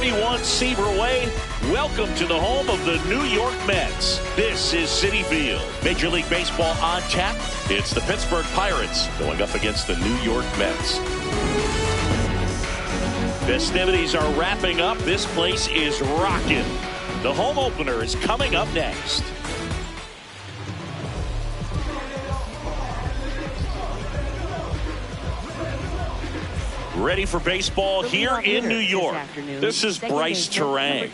41 Seaver Way. Welcome to the home of the New York Mets. This is Citi Field. Major League Baseball on tap. It's the Pittsburgh Pirates going up against the New York Mets. Festivities are wrapping up. This place is rocking. The home opener is coming up next. Ready for baseball here in New York. This is Bryce Terang.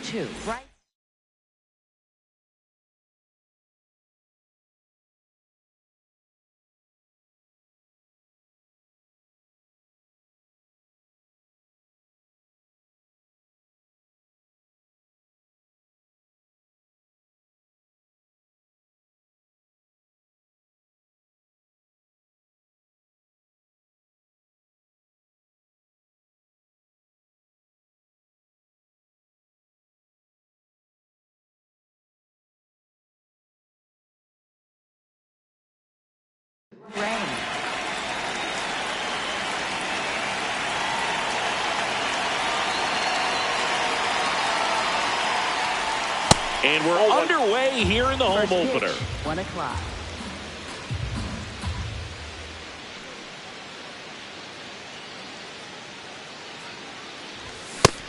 And we're underway here in the home opener. 1 o'clock.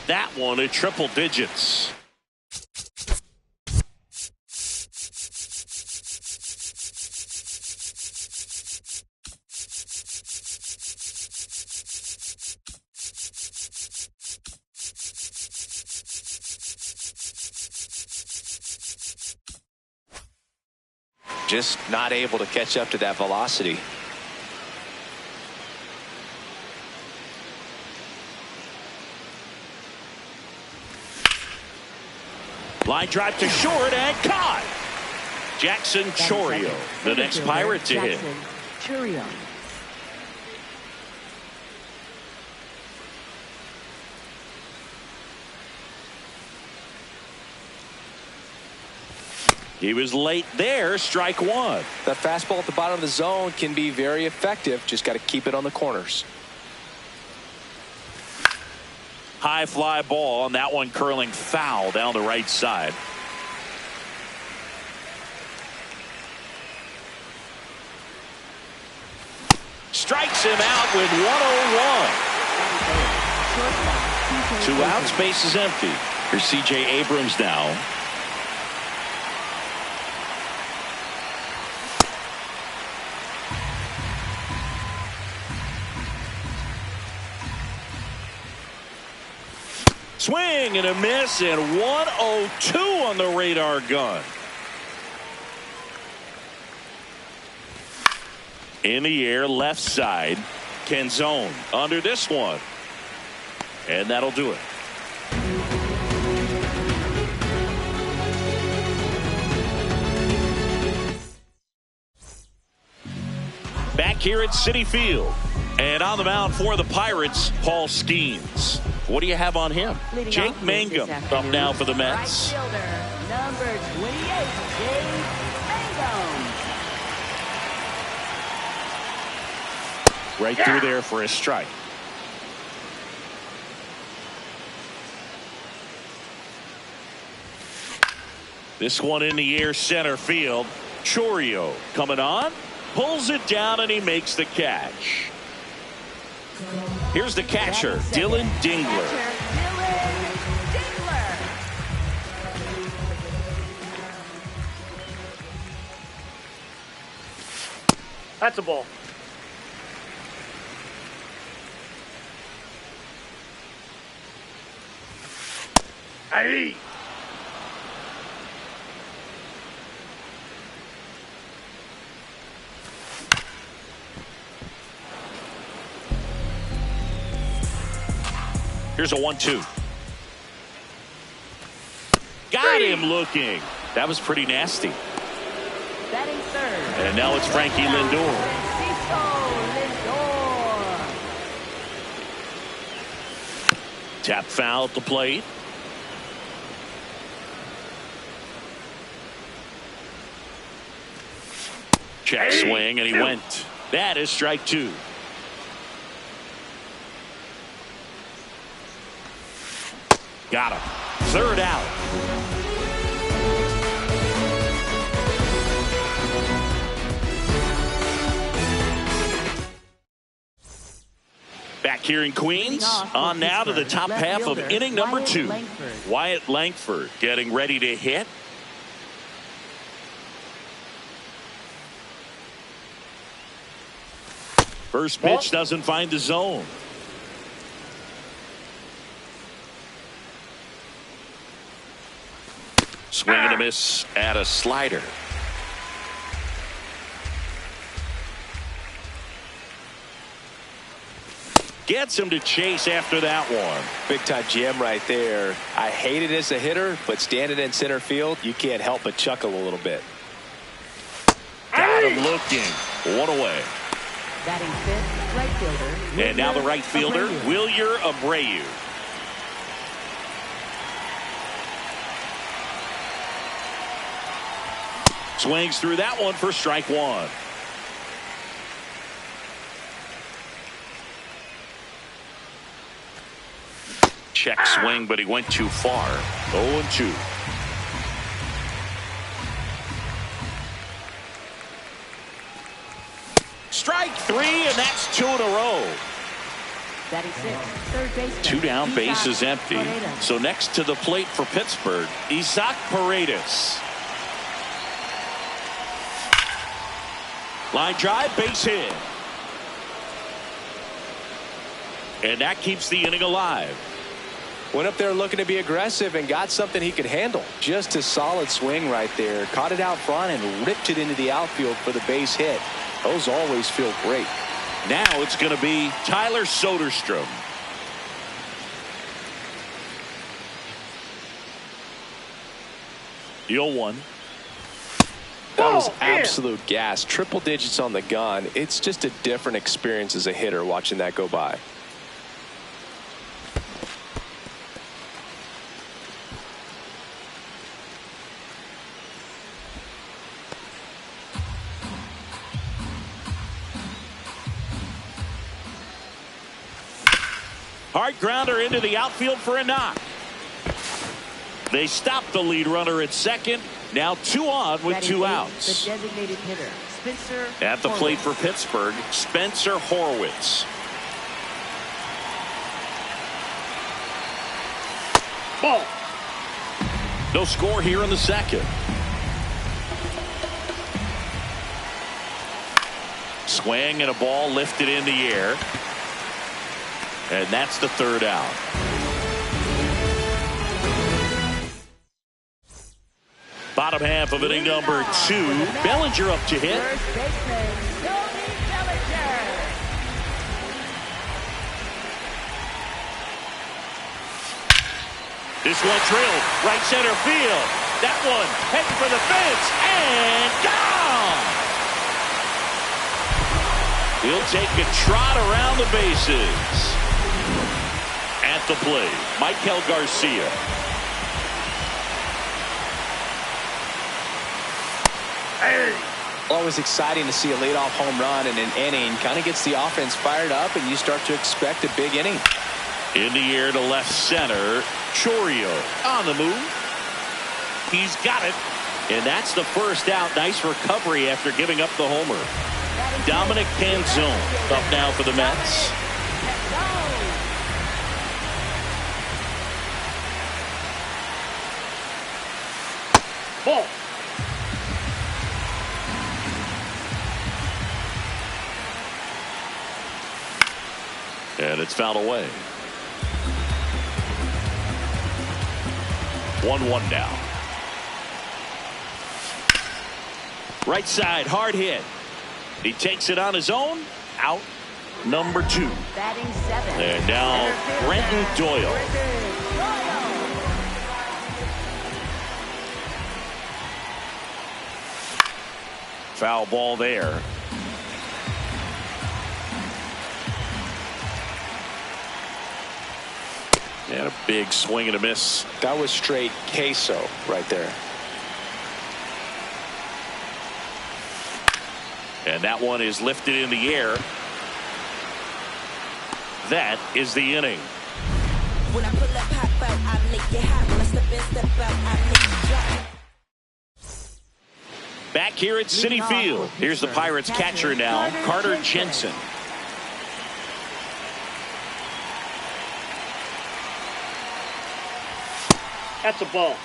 That one at triple digits. Just not able to catch up to that velocity. Line drive to short and caught. Jackson Chourio, the next Pirate to hit. Chourio. He was late there, strike one. That fastball at the bottom of the zone can be very effective. Just got to keep it on the corners. High fly ball, and that one curling foul down the right side. Strikes him out with 101. 2 outs, base is empty. Here's C.J. Abrams now. Swing and a miss, and 102 on the radar gun. In the air, left side. Canzone under this one. And that'll do it. Back here at Citi Field. And on the mound for the Pirates, Paul Skeens. What do you have on him? Jake Mangum up now for the Mets. Right fielder, number 28, Jake Mangum. Right through there for a strike. This one in the air, center field. Chourio coming on, pulls it down, and he makes the catch. Here's the catcher, Dylan Dingler. That's a ball. Hey. Here's a 1-2. Got him looking. That was pretty nasty. Batting third. And now it's Frankie Lindor. Tap foul at the plate. Check swing, and he went. That is strike two. Got him. Third out. Back here in Queens, on now to the top half of inning number 2. Wyatt Langford getting ready to hit. First pitch doesn't find the zone. Swing and a miss at a slider. Gets him to chase after that one. Big time jam right there. I hate it as a hitter, but standing in center field, you can't help but chuckle a little bit. Got him looking. One away. Batting fifth, right fielder. And now the right fielder, Wilyer Abreu. Swings through that one for strike one. Check swing, but he went too far. 0-2. Strike 3, and that's 2 in a row. Batting sixth, third baseman. 2 down, base is empty. Paredes. So next to the plate for Pittsburgh, Isaac Paredes. Line drive, base hit. And that keeps the inning alive. Went up there looking to be aggressive and got something he could handle. Just a solid swing right there. Caught it out front and ripped it into the outfield for the base hit. Those always feel great. Now it's going to be Tyler Soderstrom. The 0-1. That was absolute gas. Triple digits on the gun. It's just a different experience as a hitter watching that go by. Hard grounder into the outfield for a knock. They stop the lead runner at second. Now 2 on with 2 outs. The designated hitter, Spencer At the plate Horwitz. for Pittsburgh, Spencer Horwitz. Ball. No score here in the second. Swing and a ball lifted in the air. And that's the third out. Bottom half of inning number 2. Bellinger up to hit. First baseman, Tony Bellinger. This one drilled right center field. That one heading for the fence and gone. He'll take a trot around the bases. At the plate, Michael Garcia. Hey. Always exciting to see a leadoff home run in an inning. Kind of gets the offense fired up, and you start to expect a big inning. In the air to left center. Chourio on the move. He's got it. And that's the first out. Nice recovery after giving up the homer. Dominic Canzone up now for the Mets. Ball. And it's fouled away. 1-1 now. Right side, hard hit. He takes it on his own. Out number 2. Batting 7. And now Brenton Doyle. Foul ball there. And a big swing and a miss. That was straight queso right there. And that one is lifted in the air. That is the inning. When I pull up hot, I Back here at Citi Field, here's the Pirates catcher now, Carter Jensen. That's a ball.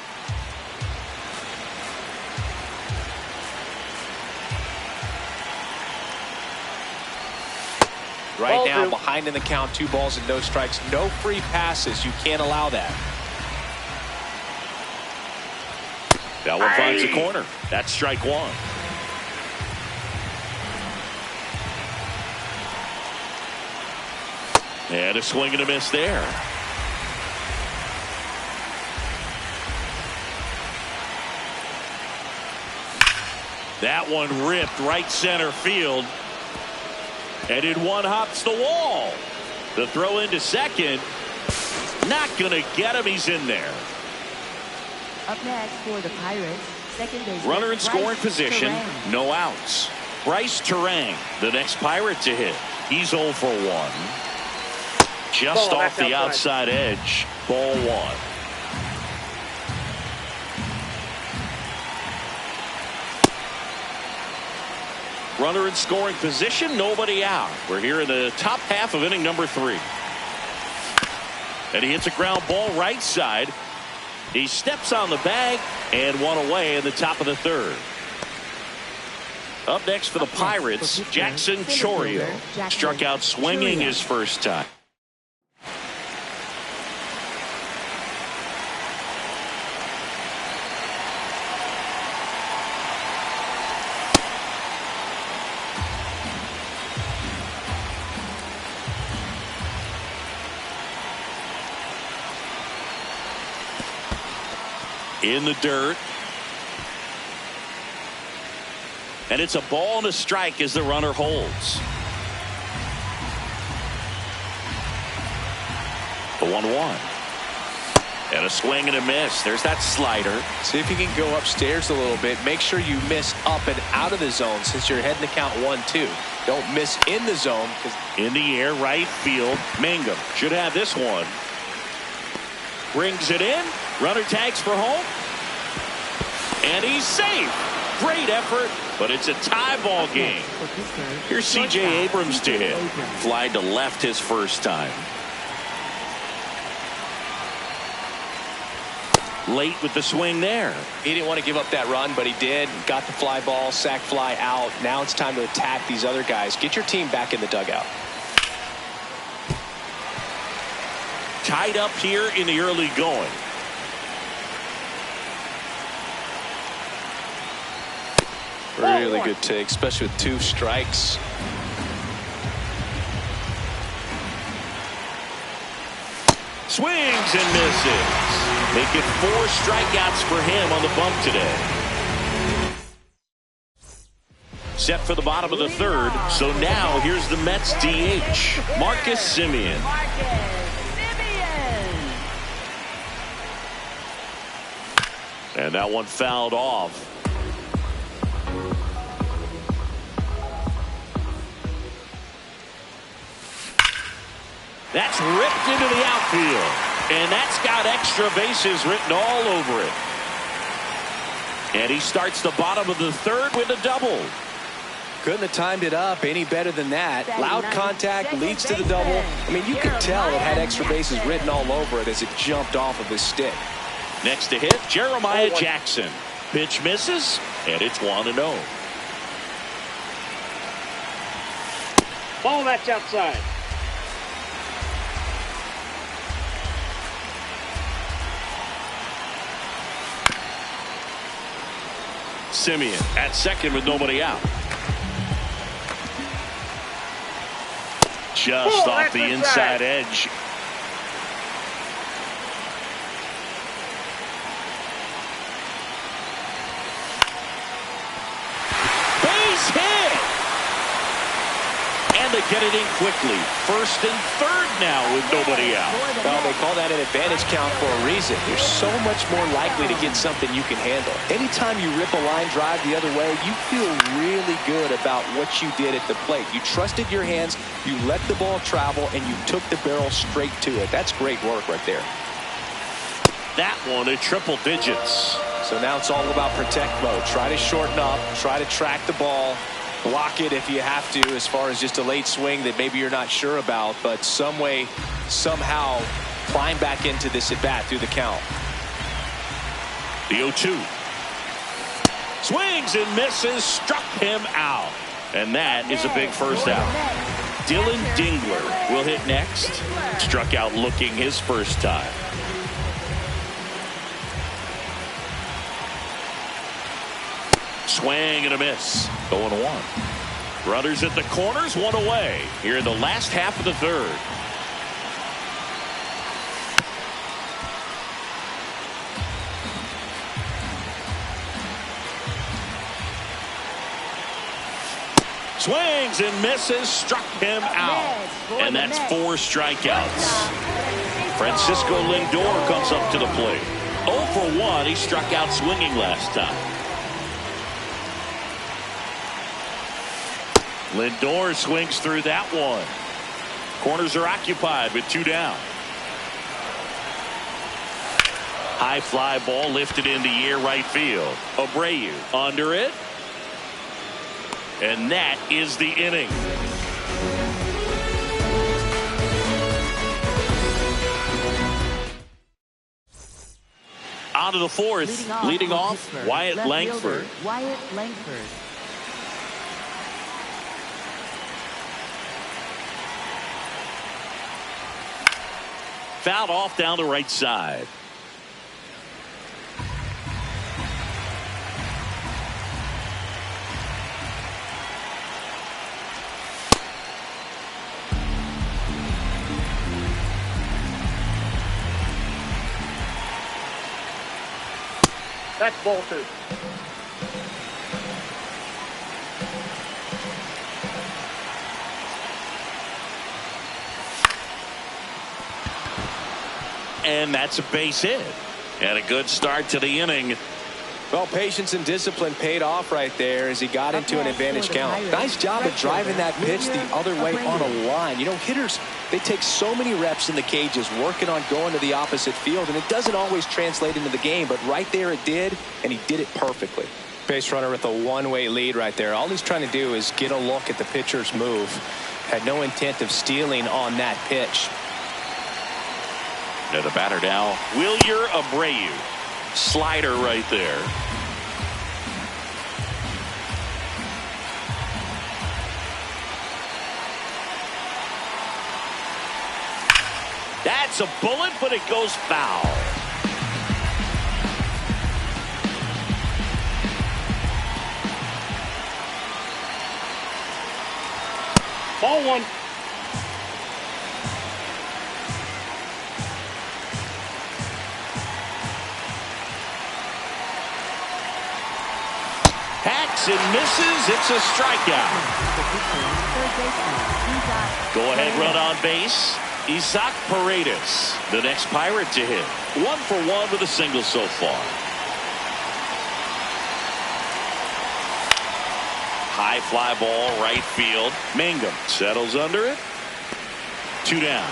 Right Ball now, through. behind in the count, 2 balls and no strikes. No free passes. You can't allow that. That one finds the corner. That's strike one. And a swing and a miss there. That one ripped right center field. And in one hops the wall. The throw into second. Not going to get him. He's in there. Up next for the Pirates, second base. Runner in scoring position. No outs. Bryce Terang, the next Pirate to hit. He's 0 for 1. Just Ball, off that's the outside edge. Ball 1. Runner in scoring position, nobody out. We're here in the top half of inning number 3. And he hits a ground ball right side. He steps on the bag and one away in the top of the 3rd. Up next for the Pirates, Jackson Chourio. Struck out swinging his first time. In the dirt. And it's a ball and a strike as the runner holds. The 1-1. And a swing and a miss. There's that slider. See if you can go upstairs a little bit. Make sure you miss up and out of the zone since you're heading to count 1-2. Don't miss in the zone. In the air, right field. Mangum should have this one. Brings it in. Runner tags for home. And he's safe. Great effort, but it's a tie ball game. Here's C.J. Abrams to hit. Fly to left his first time. Late with the swing there. He didn't want to give up that run, but he did. Got the fly ball, sac fly out. Now it's time to attack these other guys. Get your team back in the dugout. Tied up here in the early going. Really good take, especially with 2 strikes. Swings and misses. Make it 4 strikeouts for him on the bump today. Set for the bottom of the 3rd. So now here's the Mets DH, Marcus Semien. And that one fouled off. That's ripped into the outfield. And that's got extra bases written all over it. And he starts the bottom of the 3rd with a double. Couldn't have timed it up any better than that. Loud contact leads to the double. I mean, you could tell it had extra bases written all over it as it jumped off of his stick. Next to hit, Jeremiah Jackson. Pitch misses, and it's 1-0. Ball, that's outside. Semien at second with nobody out. Just off the inside edge. Base hit! And they get it in quickly. 1st and 3rd now with nobody out. Well, they call that an advantage count for a reason. You're so much more likely to get something you can handle. Anytime you rip a line drive the other way, you feel really good about what you did at the plate. You trusted your hands, you let the ball travel, and you took the barrel straight to it. That's great work right there. that one to triple digits. So now it's all about protect mode. Try to shorten up, try to track the ball, block it if you have to, as far as just a late swing that maybe you're not sure about, but some way, somehow climb back into this at bat through the count. The 0-2. Swings and misses, struck him out. And that is a big first out. Dylan Dingler will hit next. Struck out looking his first time. Swing and a miss. 0-1. Runners at the corners, one away. Here in the last half of the third. Swings and misses, struck him out. And that's 4 strikeouts. Francisco Lindor comes up to the plate. 0 for 1. He struck out swinging last time. Lindor swings through that one. Corners are occupied with 2 down. High fly ball lifted in the air right field. Abreu under it. And that is the inning. On to the fourth. Leading off Wyatt Langford. Wyatt Langford. Fouled off down the right side. That's ball 2. And that's a base hit. And a good start to the inning. Well, patience and discipline paid off right there as he got into an advantage count. Nice job of driving that pitch the other way on a line. You know, hitters, they take so many reps in the cages working on going to the opposite field, and it doesn't always translate into the game, but right there it did, and he did it perfectly. Base runner with a one-way lead right there. All he's trying to do is get a look at the pitcher's move. Had no intent of stealing on that pitch. Now the batter now, Wilyer Abreu. Slider right there. That's a bullet, but it goes foul. Ball 1. Hacks and misses. It's a strikeout. Go ahead run on base. Isaac Paredes, the next Pirate to hit. 1 for 1 with a single so far. High fly ball right field. Mangum settles under it. 2 down.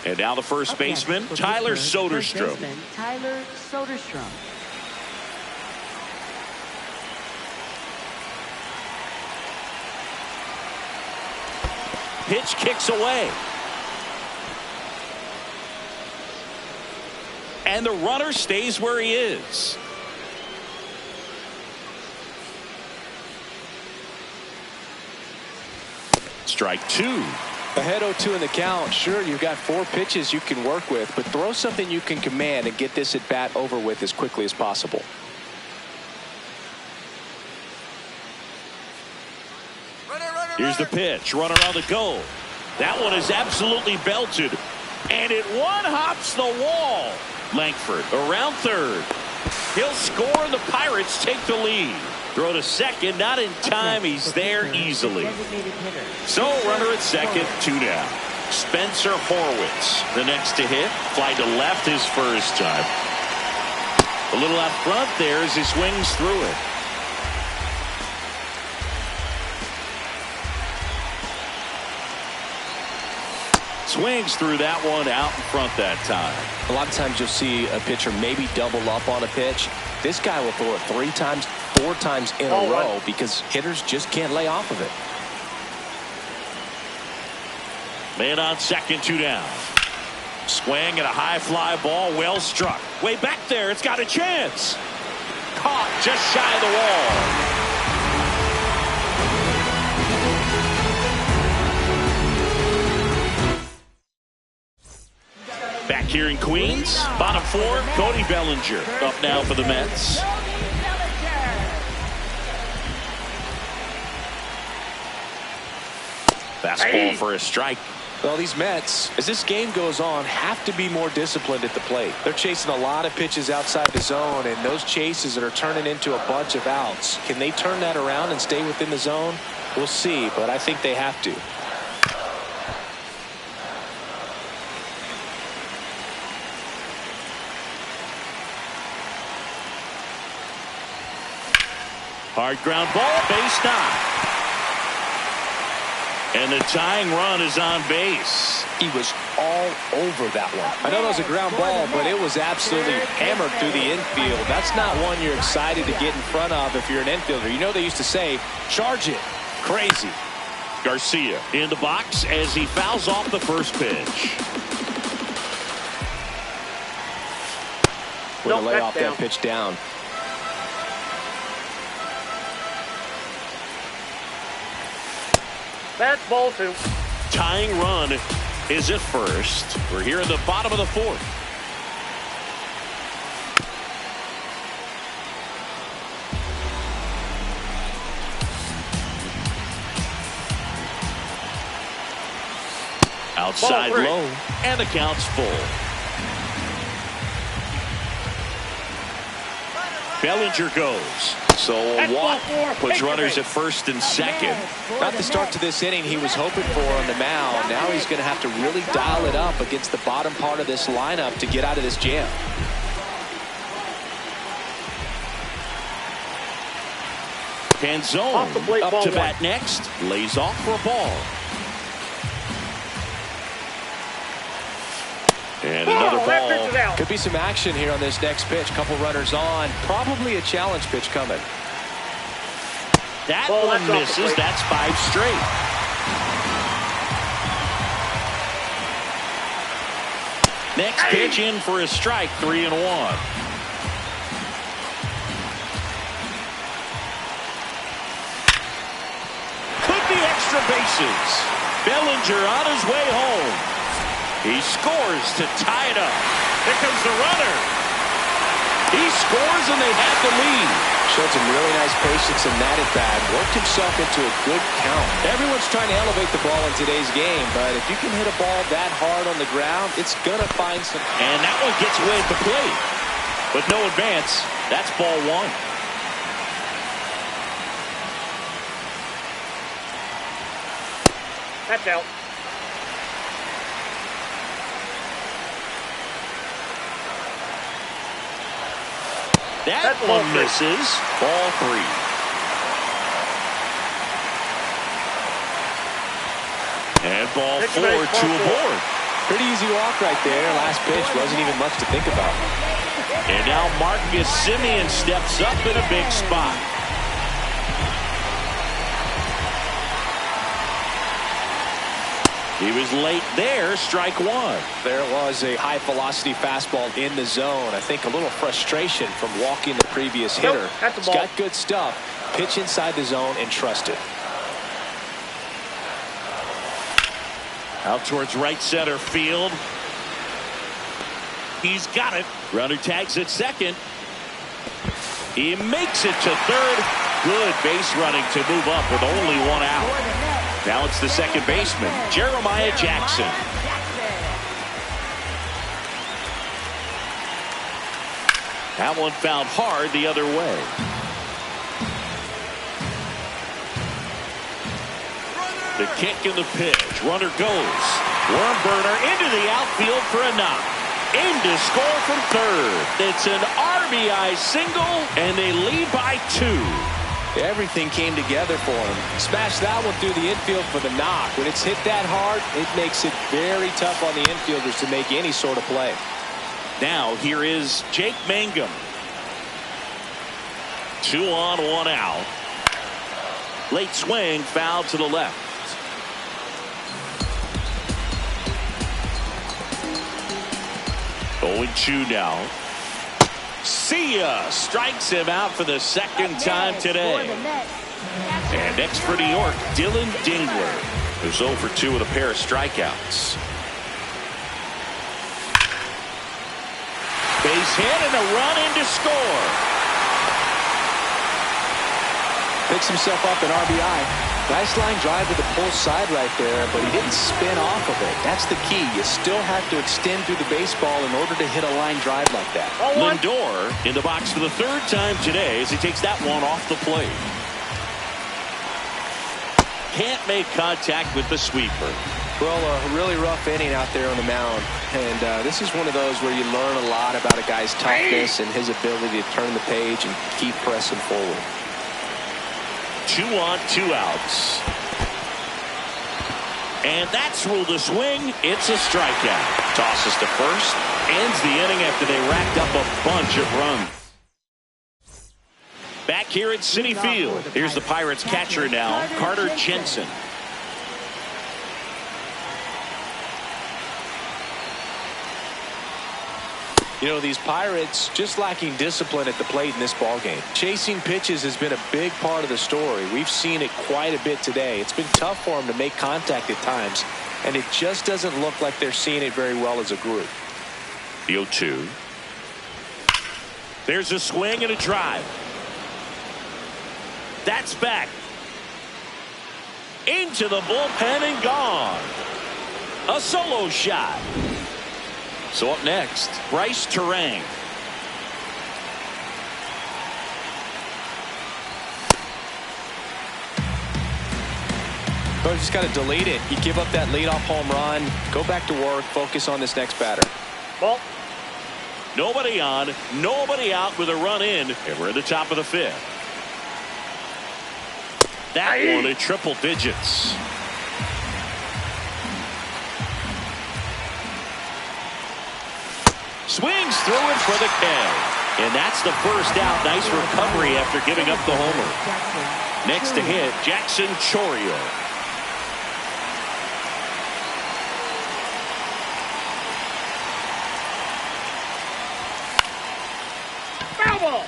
And now the first baseman, Tyler Soderstrom. Tyler Soderstrom. Pitch kicks away. And the runner stays where he is. Strike 2. Ahead 0-2 in the count. Sure, you've got 4 pitches you can work with, but throw something you can command and get this at bat over with as quickly as possible. Here's the pitch. Runner on the go. That one is absolutely belted. And it one-hops the wall. Langford around third. He'll score and the Pirates take the lead. Throw to second. Not in time. He's there easily. So runner at second. 2 down. Spencer Horwitz, the next to hit. Fly to left his first time. A little out front there as he swings through it. swings through that one out in front that time. A lot of times you'll see a pitcher maybe double up on a pitch. This guy will throw it 3 times, 4 times in a row because hitters just can't lay off of it. Man on second, 2 down. Swing and a high fly ball, well struck. Way back there, it's got a chance. Caught just shy of the wall. Back here in Queens, bottom 4, Cody Bellinger up now for the Mets. Fastball for a strike. Well, these Mets, as this game goes on, have to be more disciplined at the plate. They're chasing a lot of pitches outside the zone, and those chases that are turning into a bunch of outs. Can they turn that around and stay within the zone? We'll see, but I think they have to. Hard ground ball, base knock. And the tying run is on base. He was all over that one. I know that was a ground ball, but it was absolutely hammered through the infield. That's not one you're excited to get in front of if you're an infielder. You know they used to say, charge it. Crazy. Garcia in the box as he fouls off the first pitch. Way to lay off that pitch down. That's ball 2. Tying run is at first. We're here in the bottom of the 4th. Outside low, and the count's full. Bellinger goes. So a walk puts runners at first and second. Not the start to this inning he was hoping for on the mound. Now he's going to have to really dial it up against the bottom part of this lineup to get out of this jam. Canzone up to bat next. Lays off for a ball. And another ball. Could be some action here on this next pitch. Couple runners on. Probably a challenge pitch coming. That one misses. That's 5 straight. Next pitch in for a strike. 3-1. Could be extra bases. Bellinger on his way home. He scores to tie it up. Here comes the runner. He scores and they have the lead. Showed some really nice patience in that at bat. Worked himself into a good count. Everyone's trying to elevate the ball in today's game, but if you can hit a ball that hard on the ground, it's going to find some. And that one gets away at the plate. But no advance. That's ball 1. That's out. That one misses. Ball 3. And ball 4, 2 aboard. Pretty easy walk right there. Last pitch wasn't even much to think about. And now Marcus Semien steps up in a big spot. He was late there, strike 1. There was a high velocity fastball in the zone. I think a little frustration from walking the previous hitter. He's got good stuff. Pitch inside the zone and trust it. Out towards right center field. He's got it. Runner tags at second. He makes it to third. Good base running to move up with only 1 out. Now it's the second baseman, Jeremiah Jackson. That one fouled hard the other way. The kick and the pitch. Runner goes. Worm burner into the outfield for a knock. In to score from third. It's an RBI single, and they lead by 2. Everything came together for him. Smashed that one through the infield for the knock. When it's hit that hard, it makes it very tough on the infielders to make any sort of play. Now here is Jake Mangum. 2 on, 1 out. Late swing, foul to the left. 0-2 now. See ya! Strikes him out for the second time today. And next for New York, Dylan Dingler, who's 0 for 2 with a pair of strikeouts. Base hit and a run in to score. Picks himself up an RBI. Nice line drive to the pull side right there, but he didn't spin off of it. That's the key. You still have to extend through the baseball in order to hit a line drive like that. Lindor in the box for the 3rd time today as he takes that one off the plate. Can't make contact with the sweeper. Well, a really rough inning out there on the mound. And this is one of those where you learn a lot about a guy's toughness and his ability to turn the page and keep pressing forward. 2 on, 2 outs. And that's ruled a swing. It's a strikeout. Tosses to first. Ends the inning after they racked up a bunch of runs. Back here at Citi Field. Here's the Pirates catcher now, Carter Jensen. You know, these Pirates just lacking discipline at the plate in this ballgame. Chasing pitches has been a big part of the story. We've seen it quite a bit today. It's been tough for them to make contact at times, and it just doesn't look like they're seeing it very well as a group. The 0-2. There's a swing and a drive. That's back. Into the bullpen and gone. A solo shot. So up next, Bryce Terang. So just got to delete it. You give up that leadoff home run. Go back to work. Focus on this next batter. Ball. Nobody on, nobody out with a run in, and we're at the top of the 5th. That one at triple digits. Swings through it for the K. And that's the first out. Nice recovery after giving up the homer. Next to hit, Jackson Chourio. Foul ball.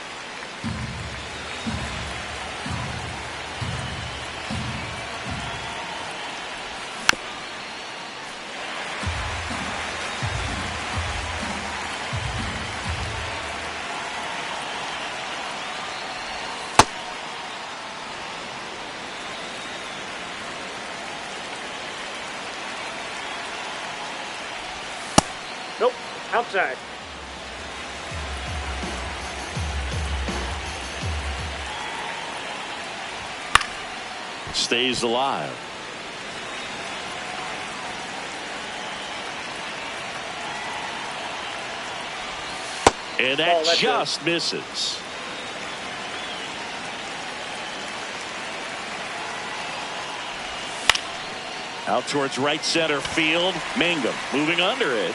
Nope. Outside. Stays alive. And that just misses. Out towards right center field. Mangum moving under it.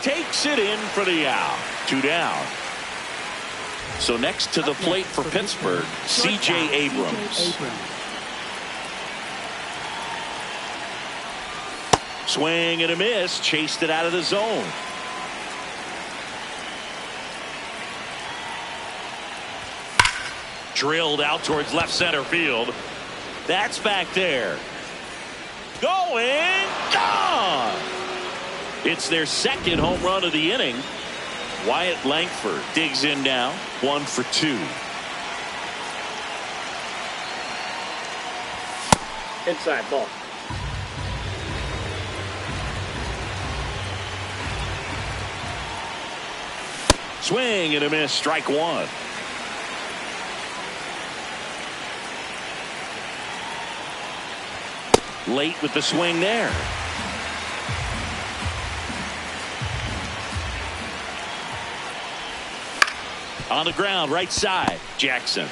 Takes it in for the out. 2 down. So next to the plate for Pittsburgh, C.J. Abrams. Swing and a miss. Chased it out of the zone. Drilled out towards left center field. That's back there. Going. Gone. It's their second home run of the inning. Wyatt Langford digs in now. 1 for 2. Inside ball. Swing and a miss. Strike 1. Late with the swing there. On the ground, right side. Jackson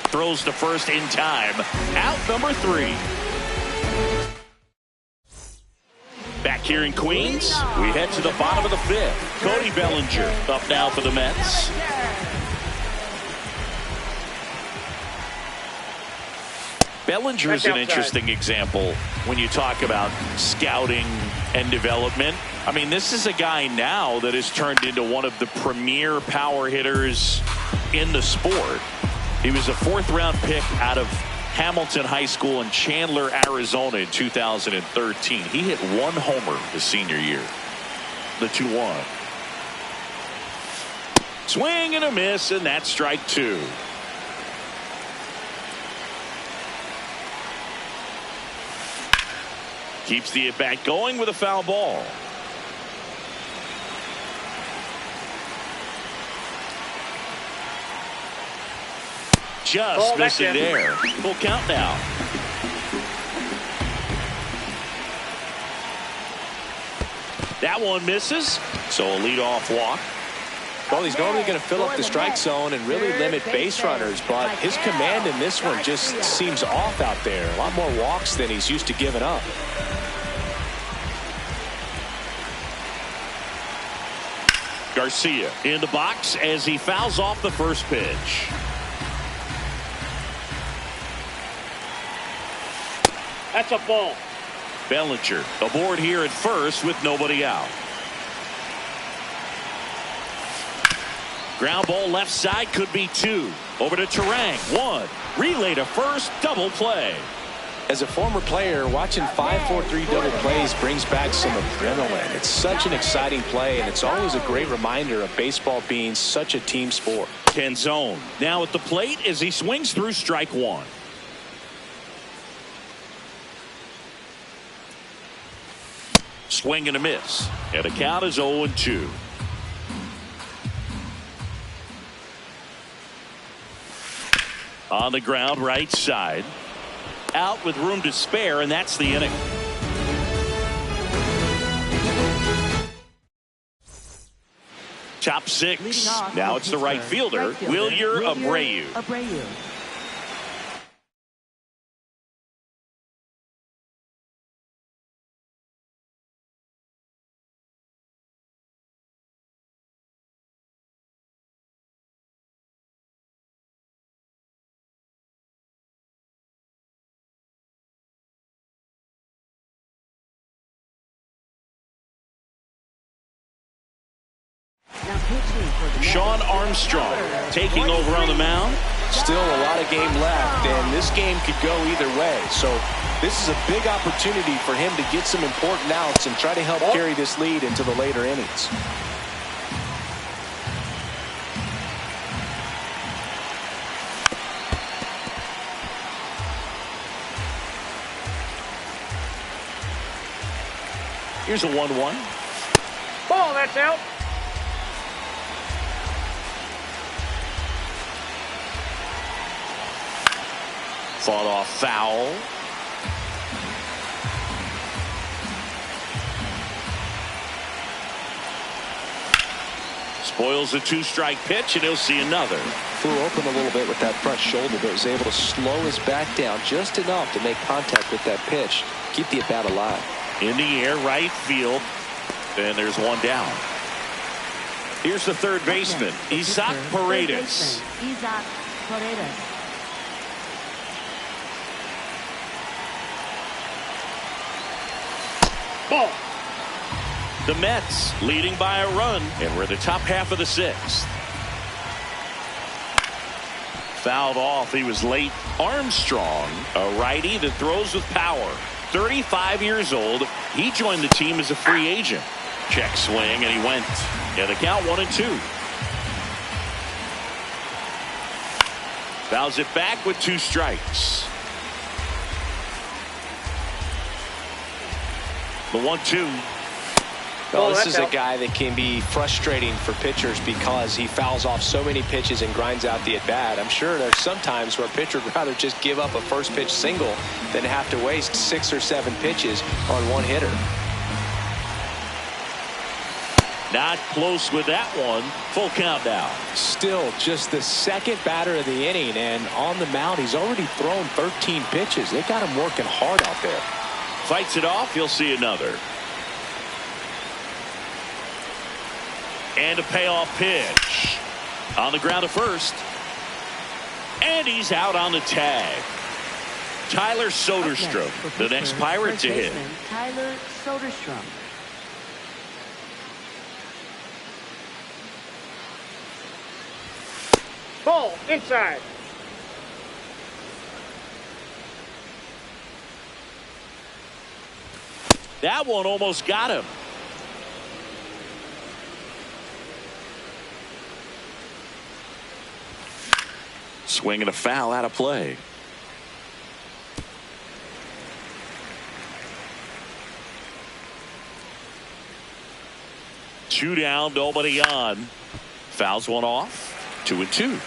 throws to first in time. Out number 3. here in Queens. We head to the bottom of the fifth. Cody Bellinger up now for the Mets. Bellinger is an interesting example when you talk about scouting and development. I mean, this is a guy now that has turned into one of the premier power hitters in the sport. He was a fourth-round pick out of Hamilton High School in Chandler, Arizona in 2013. He hit one homer his senior year. The 2-1. Swing and a miss, and that's strike two. Keeps the at-bat going with a foul ball. Just missing there. Full count now. That one misses. So a leadoff walk. Well, he's normally going to fill up the strike zone and really limit base runners, but his command in this one just seems off out there. A lot more walks than he's used to giving up. Garcia in the box as he fouls off the first pitch. That's a ball. Bellinger aboard here at first with nobody out. Ground ball left side, could be two. Over to Terang. One. Relay to first. Double play. As a former player, watching 5-4-3 double plays brings back some adrenaline. It's such an exciting play, and it's always a great reminder of baseball being such a team sport. Canzone now at the plate as he swings through strike one. Swing and a miss. And the count is 0-2. On the ground, right side. Out with room to spare, and that's the inning. Top six. Now it's the right fielder, Wilyer Abreu. Sean Armstrong taking over on the mound. Still a lot of game left, and this game could go either way. So this is a big opportunity for him to get some important outs and try to help carry this lead into the later innings. Here's a 1-1. Ball, that's out. Fought off foul. Spoils a two-strike pitch, and he'll see another. Flew open a little bit with that front shoulder, but was able to slow his back down just enough to make contact with that pitch. Keep the at-bat alive. In the air, right field. And there's one down. Here's the third baseman, Isaac Paredes. Ball. The Mets leading by a run, and we're in the top half of the sixth. Fouled off. He was late. Armstrong, a righty that throws with power. 35 years old. He joined the team as a free agent. Check swing, and he went. Yeah, the count 1-2. Fouls it back with two strikes. The 1-2. Well, this is a guy that can be frustrating for pitchers because he fouls off so many pitches and grinds out the at-bat. I'm sure there's some times where a pitcher would rather just give up a first pitch single than have to waste 6 or 7 pitches on one hitter. Not close with that one. Full count now. Still just the second batter of the inning, and on the mound he's already thrown 13 pitches. They got him working hard out there. Fights it off. You'll see another. And a payoff pitch. On the ground to first. And he's out on the tag. Tyler Soderstrom, the next Pirate to hit. Tyler Soderstrom. Ball inside. That one almost got him. Swinging a foul out of play. Two down, nobody on. Fouls one off. 2-2.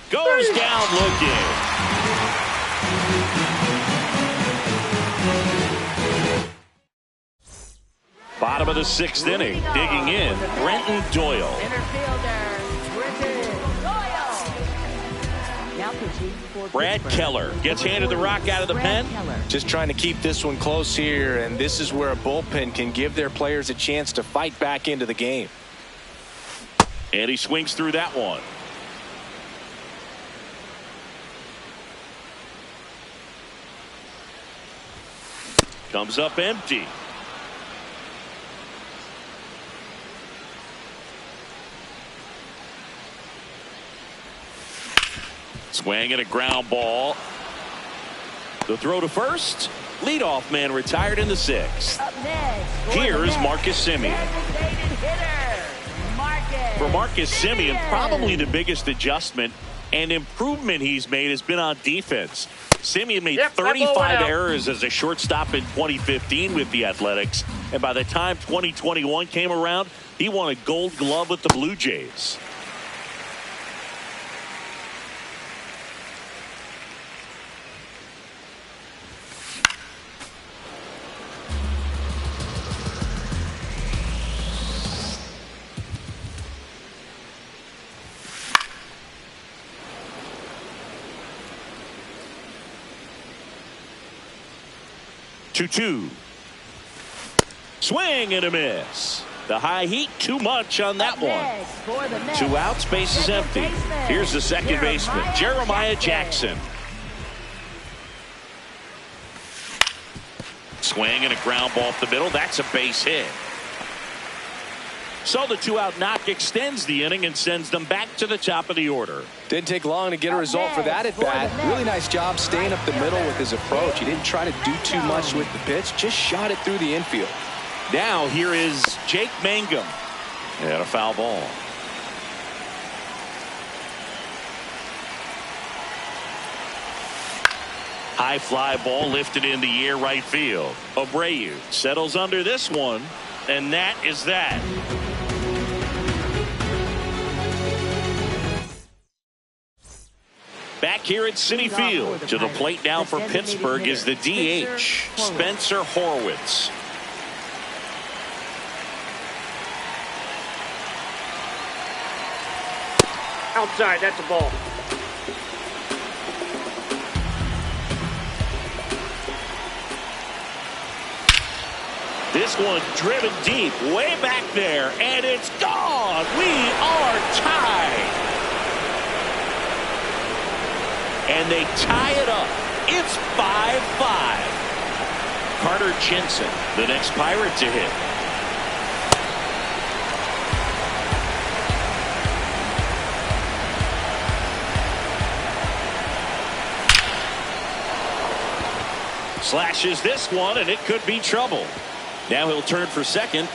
Goes down looking. Bottom of the sixth inning. Digging in. Brenton Doyle. Infielder, Brenton Doyle. Now pitching for Brad Pittsburgh. Keller gets handed the rock out of the Brad pen. Keller. Just trying to keep this one close here, and this is where a bullpen can give their players a chance to fight back into the game. And he swings through that one. Comes up empty. Swing and a ground ball. The throw to first. Leadoff man retired in the sixth. Up next, Here's Marcus Semien. Designated hitter, Marcus. For Marcus Semien, Semien. probably the biggest adjustment and improvement he's made has been on defense. Semien made Yep, that ball went 35 out. errors as a shortstop in 2015 with the Athletics. And by the time 2021 came around, he won a Gold Glove with the Blue Jays. Two. Swing and a miss. The high heat, too much on that Up one. next, for the Mets, Two outs, base is second empty. baseman, Here's the second baseman, Jeremiah Jackson. Swing and a ground ball up the middle. That's a base hit. So the two-out knock extends the inning and sends them back to the top of the order. Didn't take long to get a result for that at bat. Really nice job staying up the middle with his approach. He didn't try to do too much with the pitch, just shot it through the infield. Now here is Jake Mangum. And a foul ball. High fly ball lifted in the air right field. Abreu settles under this one, and that is that. Back here at Citi Field, to the plate now for Pittsburgh is the DH, Spencer Horwitz. Outside, that's a ball. This one driven deep, way back there, and it's gone. We are tied. And they tie it up. It's 5-5. Carter Jensen, the next Pirate to hit. Slashes this one, and it could be trouble. Now he'll turn for second.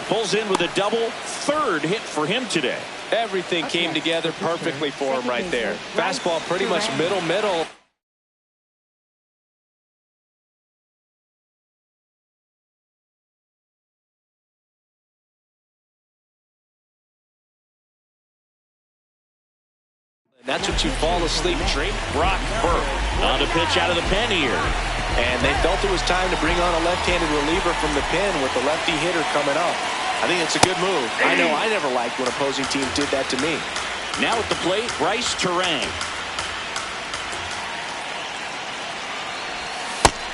Pulls in with a double. Third hit for him today. Everything came together perfectly for him right there. Fastball pretty much middle. And that's what you fall asleep dreaming. Brock Burke on the pitch out of the pen here. And they felt it was time to bring on a left-handed reliever from the pen with the lefty hitter coming up. I think it's a good move. I know I never liked when opposing teams did that to me. Now at the plate, Bryce Terang.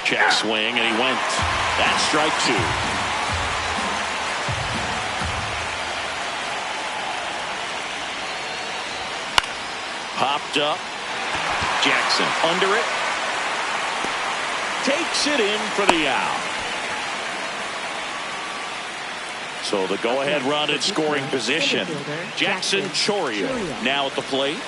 Check swing, and he went. That's strike 2. Popped up. Jackson under it. Takes it in for the out. So the go-ahead run in scoring position. Jackson Chourio now at the plate.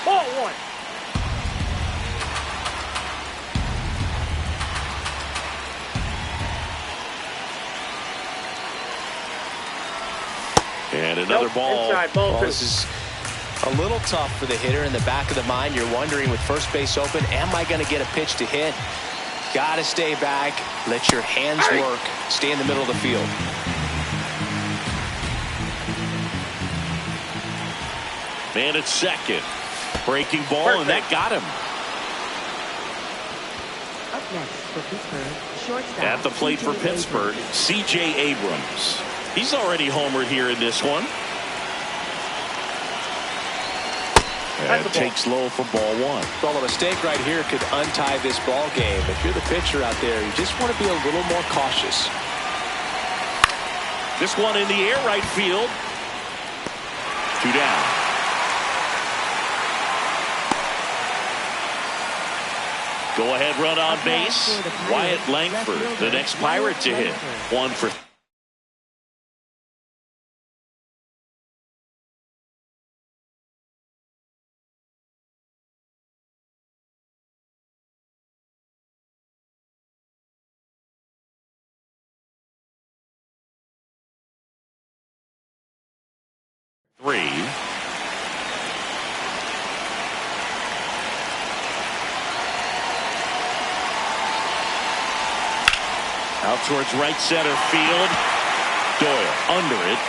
Ball 1. And another ball. Inside, ball 2. This is a little tough for the hitter. In the back of the mind, you're wondering with first base open, am I going to get a pitch to hit? Got to stay back. Let your hands work. Stay in the middle of the field. Man at second. Breaking ball, and that got him. Up next for Pittsburgh, shortstop. At the plate for Pittsburgh, C.J. Abrams. He's already homered here in this one. And takes low for ball 1. Well, a mistake right here could untie this ball game. If you're the pitcher out there, you just want to be a little more cautious. This one in the air, right field. 2 down. Go ahead run on base. Wyatt Langford, the next Pirate to hit. 1 for 3. Out towards right center field. Doyle under it.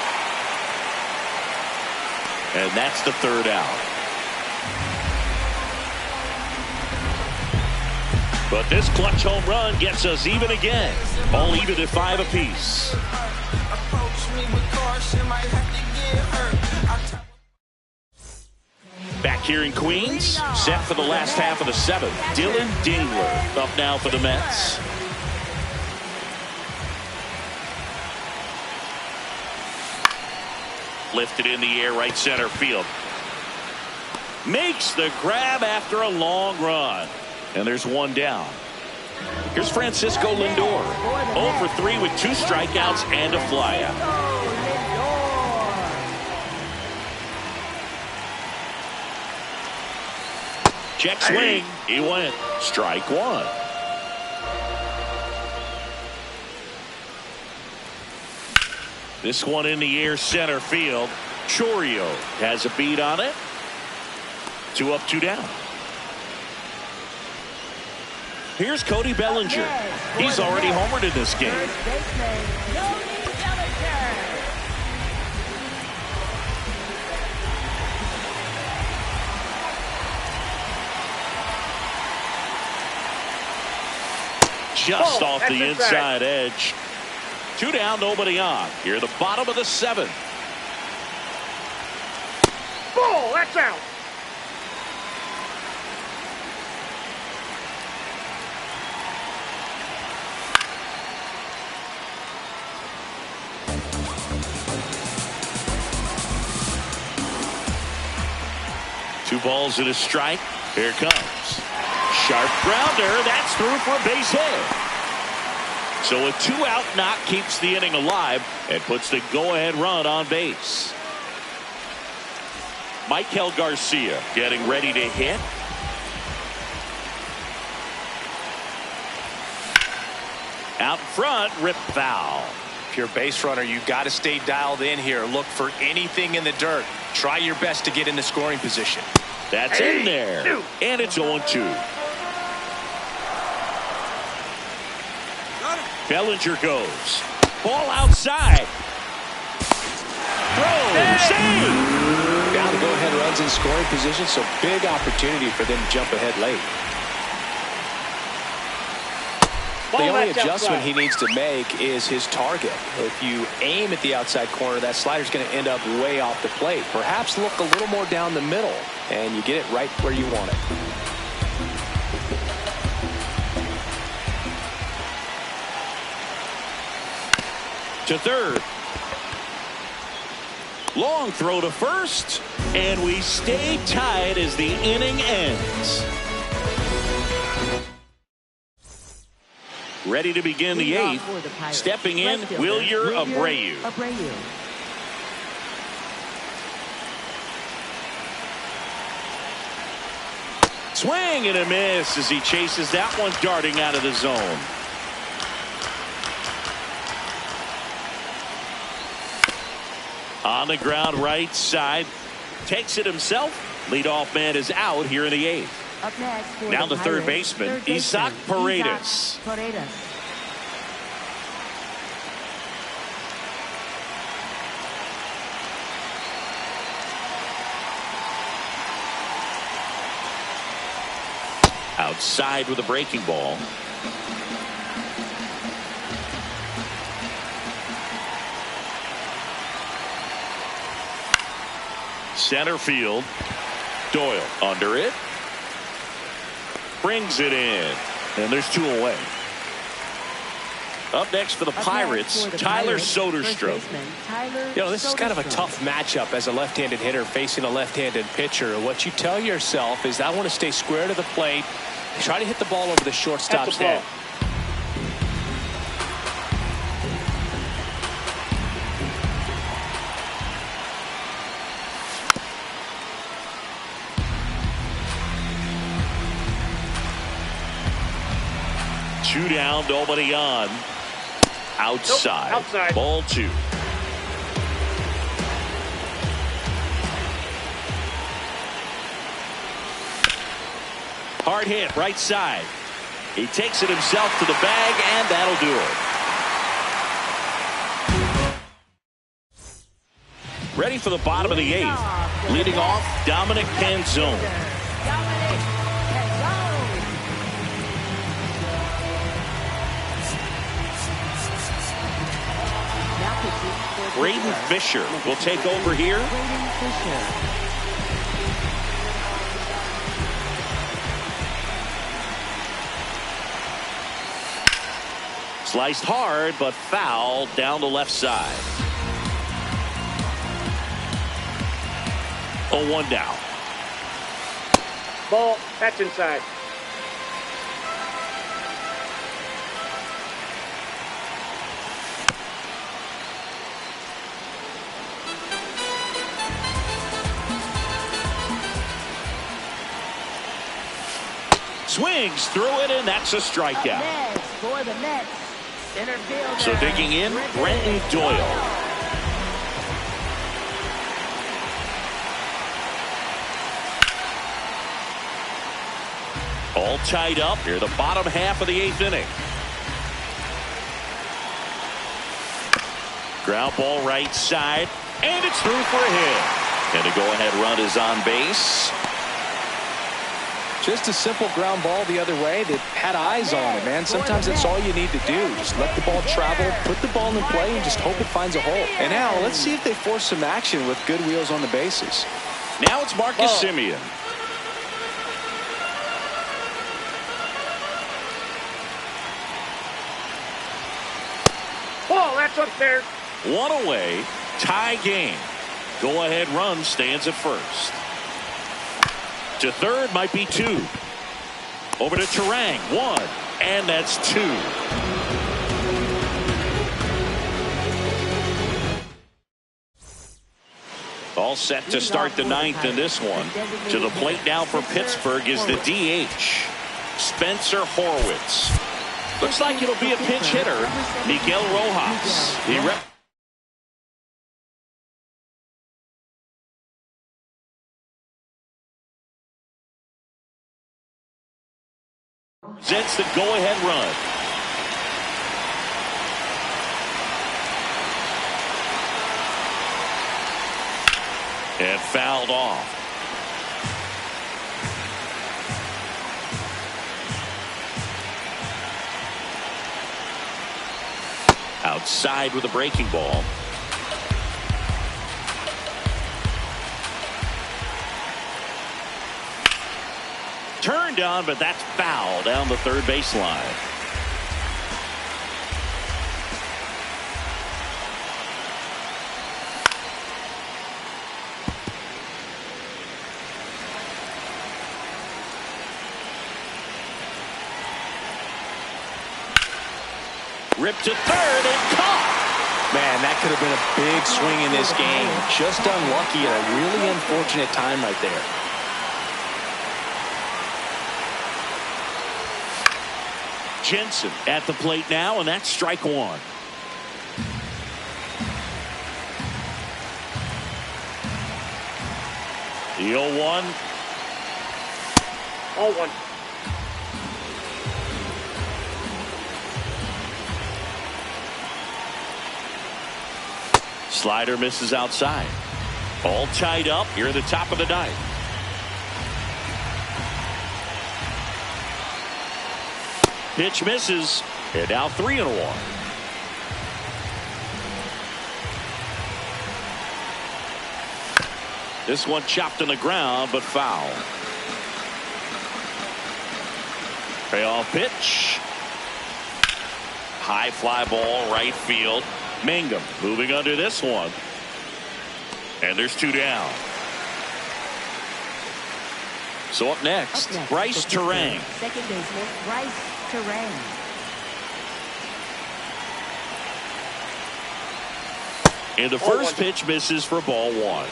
And that's the 3rd out. But this clutch home run gets us even again. All even at 5 apiece. Back here in Queens, set for the last half of the 7th. Dylan Dingler up now for the Mets. Lifted in the air, right center field. Makes the grab after a long run. And there's 1 down. Here's Francisco Lindor. 0 for 3 with 2 strikeouts and a flyout. Check swing. He went. Strike 1. This one in the air, center field. Chourio has a beat on it. 2 up, 2 down. Here's Cody Bellinger. He's already homered in this game. Just off the inside edge. 2 down, nobody on. Here, the bottom of the 7th. Ball, that's out. Two balls and a strike. Here it comes. Sharp grounder. That's through for a base hit. So a 2-out knock keeps the inning alive and puts the go-ahead run on base. Michael Garcia getting ready to hit. Out front, rip foul. If you're a base runner, you've got to stay dialed in here. Look for anything in the dirt. Try your best to get in the scoring position. That's in there. And it's 0-2. Bellinger goes. Ball outside. Throw. Save. Now the go-ahead runs in scoring position, so big opportunity for them to jump ahead late. The only that's adjustment outside. he needs to make is his target. If you aim at the outside corner, that slider's going to end up way off the plate. Perhaps look a little more down the middle, and you get it right where you want it. To third. Long throw to first, and we stay tied as the inning ends. Ready to begin the eighth. Stepping in, Wilyer Abreu. Swing and a miss as he chases that one darting out of the zone. On the ground right side. Takes it himself. Leadoff man is out here in the eighth. Up next for Now the the third Pirates, baseman, Isaac Paredes. Outside with a breaking ball. Center field. Doyle under it. Brings it in. And there's two away. Up next for the Pirates, Tyler Soderstrom. You know, this is kind of a tough matchup as a left-handed hitter facing a left-handed pitcher. What you tell yourself is, I want to stay square to the plate, try to hit the ball over the shortstop's head. 2 down, nobody on. Outside. Nope, outside. Ball 2. Hard hit, right side. He takes it himself to the bag, and that'll do it. Ready for the bottom of the 8th. Leading off, Dominic Panzone. Braden Fisher will take over here. Sliced hard, but foul down the left side. 0-1 down. Ball, that's inside. Swings through it, and that's a strikeout. So digging in, Brenton Doyle. All tied up here, the bottom half of the 8th inning. Ground ball right side, and it's through for a hit. And a go-ahead run is on base. Just a simple ground ball the other way that had eyes on it, man. Sometimes that's all you need to do. Just let the ball travel, put the ball in play, and just hope it finds a hole. And now let's see if they force some action with good wheels on the bases. Now it's Marcus Semien. Ball, that's up there. 1 away, tie game. Go-ahead run stands at first. To third might be 2. Over to Turang, 1, and that's 2. All set to start the 9th in this one. To the plate now for Pittsburgh is the DH, Spencer Horwitz. Looks like it'll be a pinch hitter, Miguel Rojas. He represents the go-ahead run. And fouled off. outside with a breaking ball. Turned on, but that's foul down the third baseline. Ripped to third and caught. Man, that could have been a big swing in this game. Just unlucky at a really unfortunate time right there. Jensen at the plate now, and that's strike one. The 0-1. 0-1. Slider misses outside. All tied up here at the top of the ninth. Pitch misses, and now 3-1. This one chopped on the ground, but foul. Payoff pitch. High fly ball, right field. Mangum moving under this one. And there's two down. So up next, Bryce Terang. Second baseman, Bryce Terang. And the first pitch misses for ball one.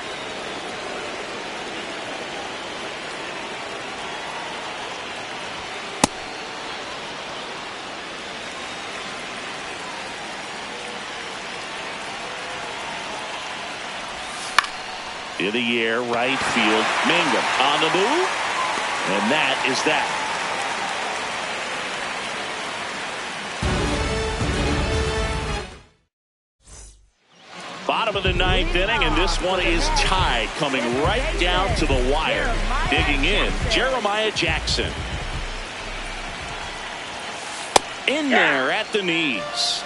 In the air, right field. Mangum on the move. And that is that. Bottom of the ninth inning, and this one is tied, coming right down to the wire. Digging in, Jeremiah Jackson. In there at the knees.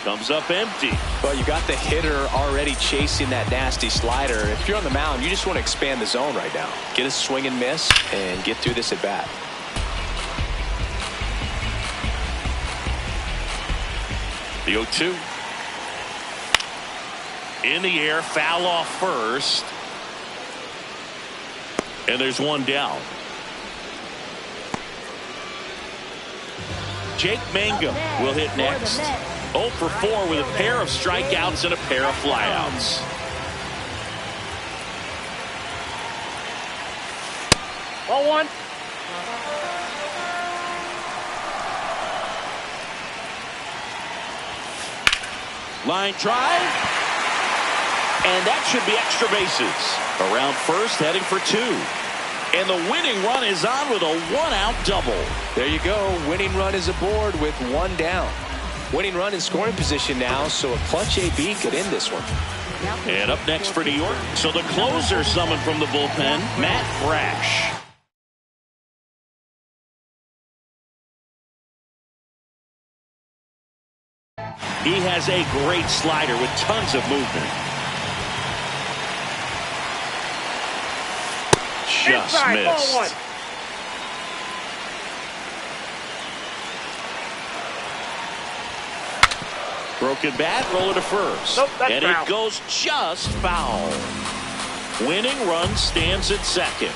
Comes up empty. Well, you got the hitter already chasing that nasty slider. If you're on the mound, you just want to expand the zone right now. Get a swing and miss and get through this at bat. The 0-2. In the air, foul off first. And there's one down. Jake Mangum will hit next. 0 for 4 with a pair of strikeouts and a pair of flyouts. Ball one. Line drive. And that should be extra bases. Around first, heading for 2. And the winning run is on with a one-out double. There you go. Winning run is aboard with one down. Winning run in scoring position now, so a clutch AB could end this one. And up next for New York, so the closer summoned from the bullpen, Matt Brash. He has a great slider with tons of movement. Just Inside, missed. ball one. Broken bat, roller to first. Nope, that's and foul. it goes just foul. Winning run stands at second.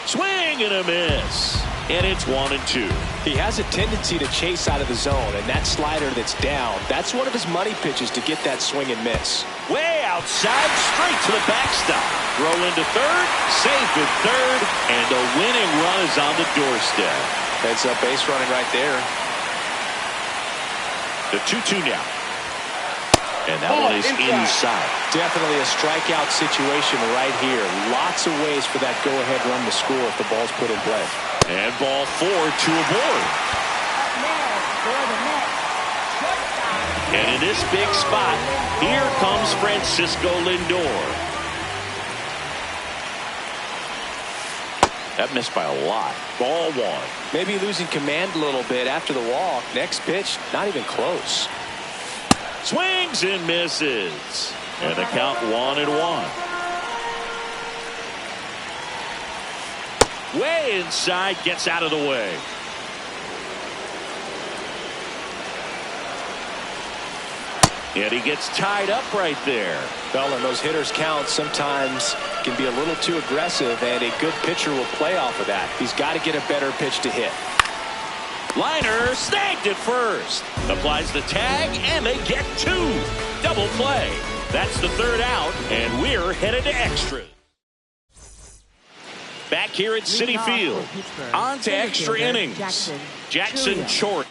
Swing and a miss. And it's 1-2. He has a tendency to chase out of the zone, and that slider that's down, that's one of his money pitches to get that swing and miss. Way outside, straight to the backstop. Throw into third, safe at third, and the winning run is on the doorstep. Heads up base running right there. The 2-2 now. And that one is inside. Definitely a strikeout situation right here. Lots of ways for that go-ahead run to score if the ball's put in play. And ball 4 to a board. And in this big spot, here comes Francisco Lindor. That missed by a lot. Ball one. Maybe losing command a little bit after the walk. Next pitch, not even close. Swings and misses. And the count 1-1. Way inside, gets out of the way. And he gets tied up right there. Well, and those hitters' counts sometimes can be a little too aggressive, and a good pitcher will play off of that. He's got to get a better pitch to hit. Liner snagged at first. Applies the tag, and they get two. Double play. That's the third out, and we're headed to extras. Back here at Citi Field. On to extra innings. Jackson Choria.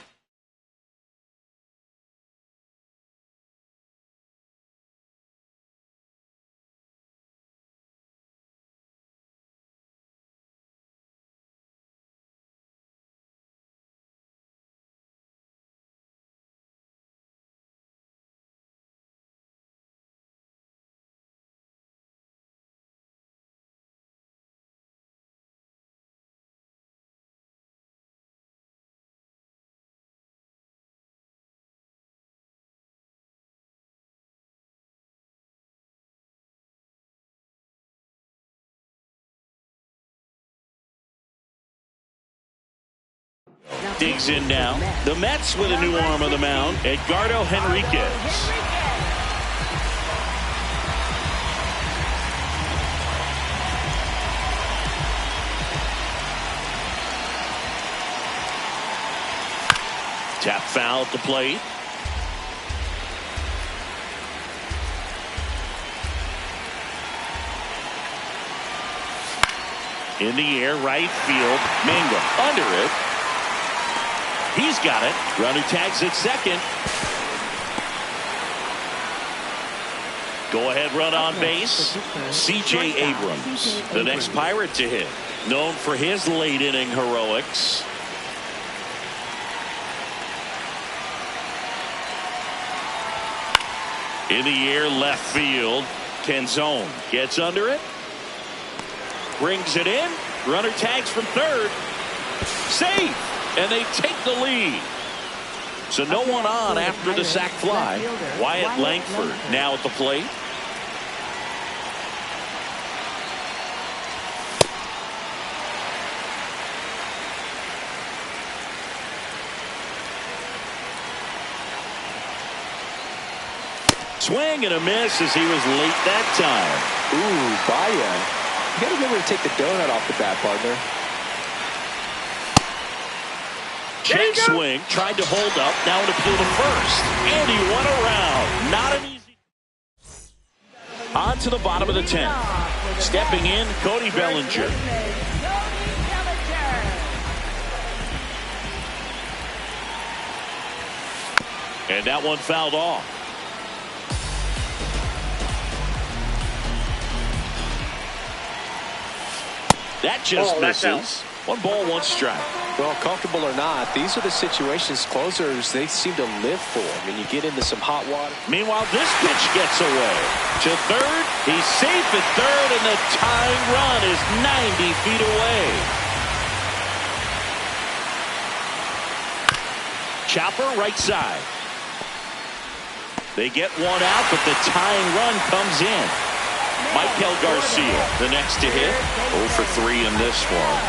Digs in now. The Mets with a new arm on the mound. Edgardo Henriquez. Tap foul at the plate. In the air, right field. Mangum under it. He's got it. Runner tags at second. Go ahead run on base. C.J. Abrams, the next Pirate to hit. Known for his late inning heroics. In the air, left field. Canzone gets under it. Brings it in. Runner tags from third. Safe. And they take the lead. So no one on after the sac fly. Wyatt Langford now at the plate. Swing and a miss as he was late that time. Ooh, Baya. You got to remember to take the donut off the bat, partner. Check swing, tried to hold up, now an appeal to first, and he went around. Not an easy. On to the bottom of the 10th. Stepping in, Cody Bellinger. And that one fouled off. That just misses. 1 ball, 1 strike. Well, comfortable or not, these are the situations closers they seem to live for. I mean, you get into some hot water. Meanwhile, this pitch gets away. To third, he's safe at third, and the tying run is 90 feet away. Chopper right side. They get one out, but the tying run comes in. Michael Garcia, the next to hit. 0 for 3 in this one.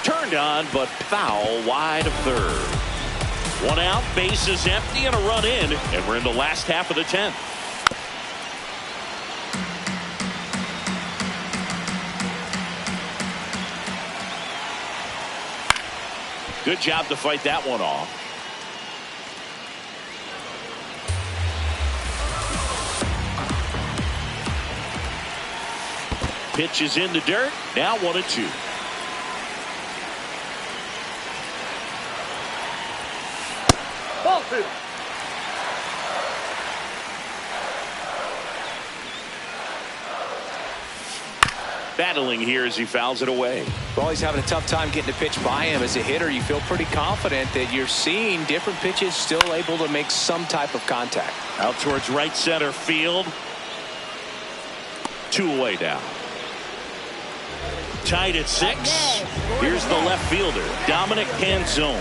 Turned on, but foul wide of third. 1 out, base is empty, and a run in, and we're in the last half of the 10th. Good job to fight that one off. Pitch is in the dirt. Now 1-2. Ball 2. Battling here as he fouls it away. Well, he's having a tough time getting a pitch by him. As a hitter, you feel pretty confident that you're seeing different pitches still able to make some type of contact. Out towards right center field. 2 away now. Tied at 6. Here's the left fielder, Dominic Canzone.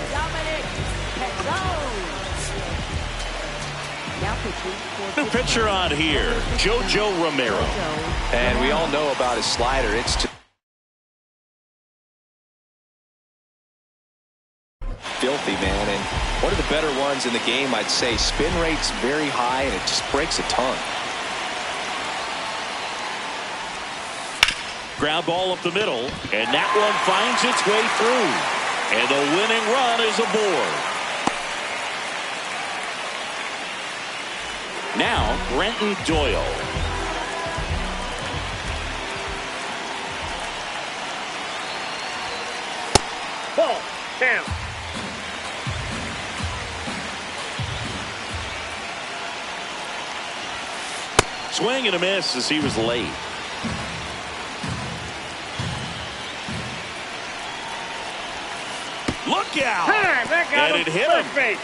New pitcher on here, JoJo Romero. And we all know about his slider. It's filthy, man. And one of the better ones in the game, I'd say. Spin rate's very high, and it just breaks a ton. Ground ball up the middle, and that one finds its way through. And the winning run is aboard. Now, Brenton Doyle. Ball. Down. Swing and a miss as he was late. Look out! Time. That got And him. it hit First him. base.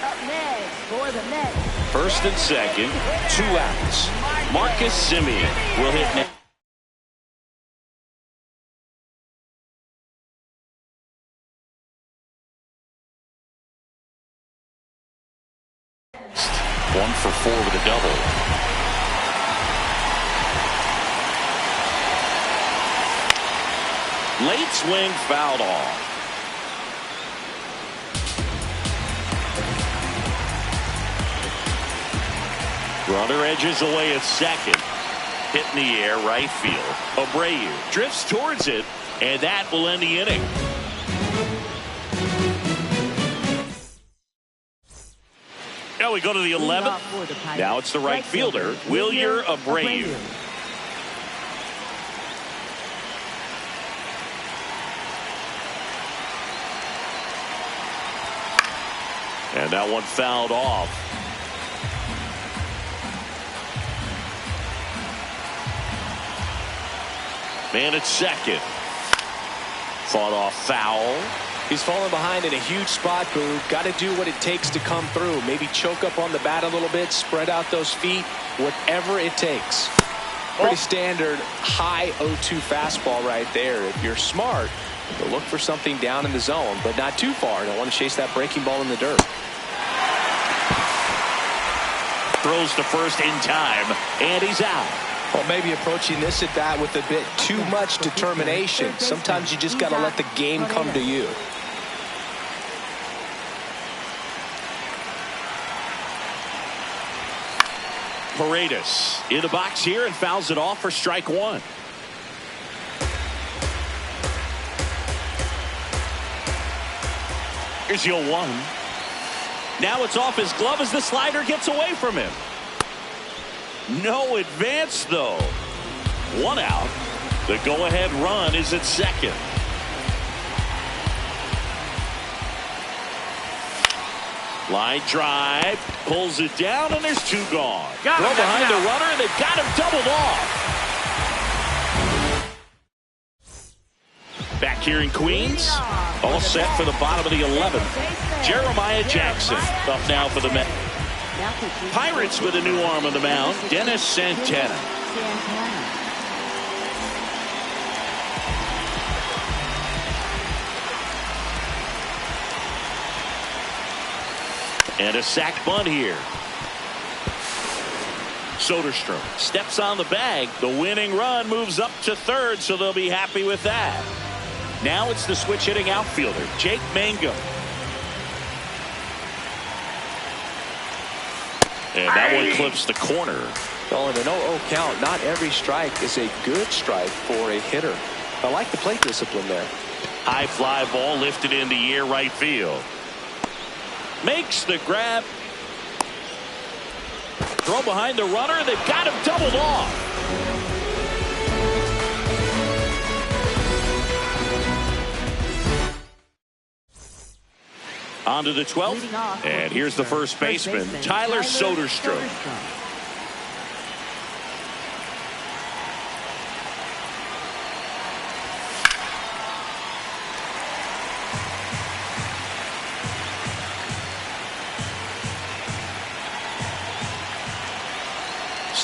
Up next for the Mets. First and second, 2 outs. Marcus Semien will hit next. One for 4 with a double. Late swing fouled off. Runner edges away at second. Hit in the air, right field. Abreu drifts towards it, and that will end the inning. Now we go to the 11th. Now it's the right fielder, Wilyer Abreu. And that one fouled off. Man at second. Fought off foul. He's falling behind in a huge spot, Boo. Got to do what it takes to come through. Maybe choke up on the bat a little bit, spread out those feet, whatever it takes. Pretty standard high 0-2 fastball right there. If you're smart, you'll look for something down in the zone, but not too far. Don't want to chase that breaking ball in the dirt. Throws to first in time, and he's out. Well, maybe approaching this at bat with a bit too much determination. Sometimes you just got to let the game come to you. Paredes in the box here and fouls it off for strike 1. Here's 0-1. Now it's off his glove as the slider gets away from him. No advance, though. 1 out. The go-ahead run is at second. Line drive, pulls it down, and there's 2 gone. Throw behind the runner, and they've got him doubled off. Back here in Queens, all set for the bottom of the 11th. Jeremiah Jackson up now for the Mets. Pirates with a new arm on the mound, Dennis Santana. And a sac bunt here. Soderstrom steps on the bag. The winning run moves up to third, so they'll be happy with that. Now it's the switch hitting outfielder, Jake Mangum. And that one clips the corner. Well, in an 0-0 count, not every strike is a good strike for a hitter. I like the plate discipline there. High fly ball lifted in the air right field. Makes the grab. Throw behind the runner. They've got him doubled off. On to the 12th. And here's the first baseman, Tyler Soderstrom.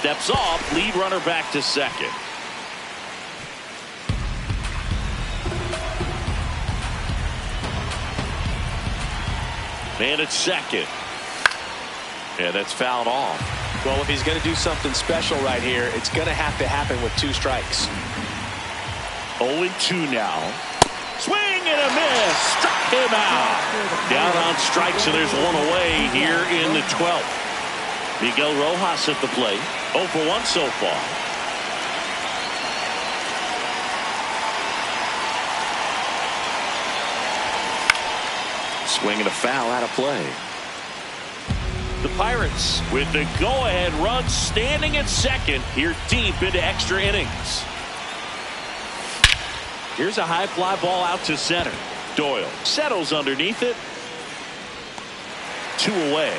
steps off, lead runner back to second. And it's second. And that's fouled off. Well, if he's going to do something special right here, it's going to have to happen with 2 strikes. 0-2 now. Swing and a miss. Struck him out. Down on strikes, and there's one away here in the 12th. Miguel Rojas at the plate. 0 for 1 so far. Swing and a foul out of play. The Pirates with the go-ahead run standing at second here deep into extra innings. Here's a high fly ball out to center. Doyle settles underneath it. 2 away.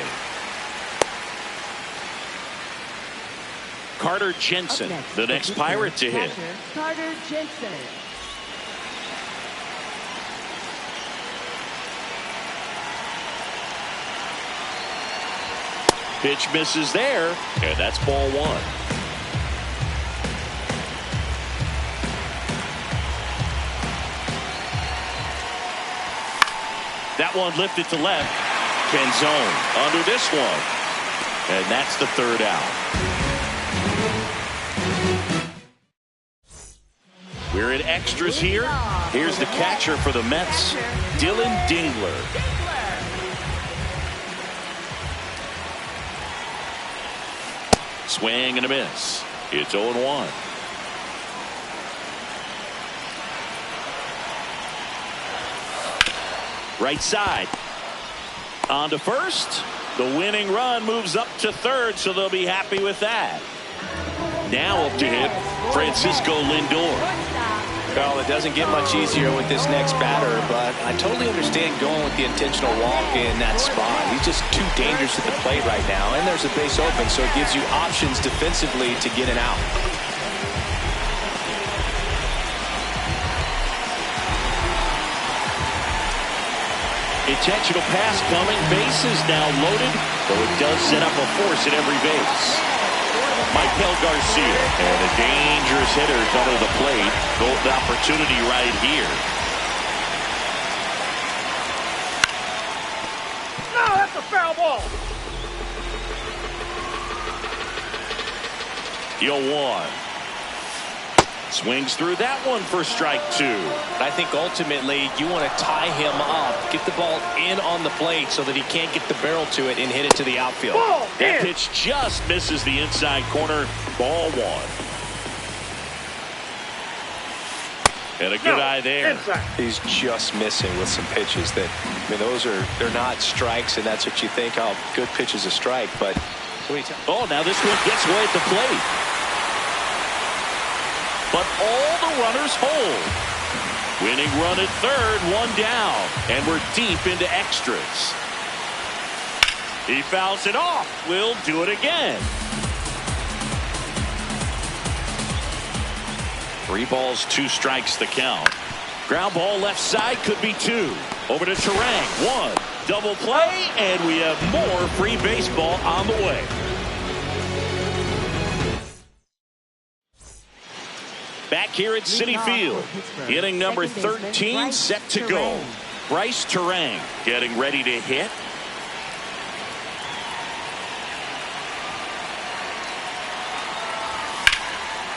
Carter Jensen, the next Pirate to hit. Carter Jensen. Pitch misses there, and that's ball 1. That one lifted to left. Canzone under this one. And that's the 3rd out. We're in extras here. Here's the catcher for the Mets, Dylan Dingler. Swing and a miss. It's 0-1. Right side. On to first. The winning run moves up to third, so they'll be happy with that. Now up to hit Francisco Lindor. Well, it doesn't get much easier with this next batter, but I totally understand going with the intentional walk in that spot. He's just too dangerous at the plate right now, and there's a base open, so it gives you options defensively to get an out. Intentional pass coming. Bases now loaded, though it does set up a force at every base. Michael Garcia, and a dangerous hitter coming to the plate. Golden opportunity right here. No, that's a foul ball. 0-1. Swings through that one for strike 2. I think ultimately you want to tie him up, get the ball in on the plate so that he can't get the barrel to it and hit it to the outfield. Ball That in. pitch just misses the inside corner. Ball 1. And a good eye there. Inside. He's just missing with some pitches that, I mean, they're not strikes, and that's what you think, oh, good pitch is a strike, but Oh, now this one gets away at the plate. But all the runners hold. Winning run at third, 1 down, and we're deep into extras. He fouls it off. We'll do it again. 3 balls, 2 strikes the count. Ground ball left side, could be 2. Over to Turang, 1. Double play, and we have more free baseball on the way. Back here at Citi Field, inning number 13 set to go. Bryce Turang getting ready to hit.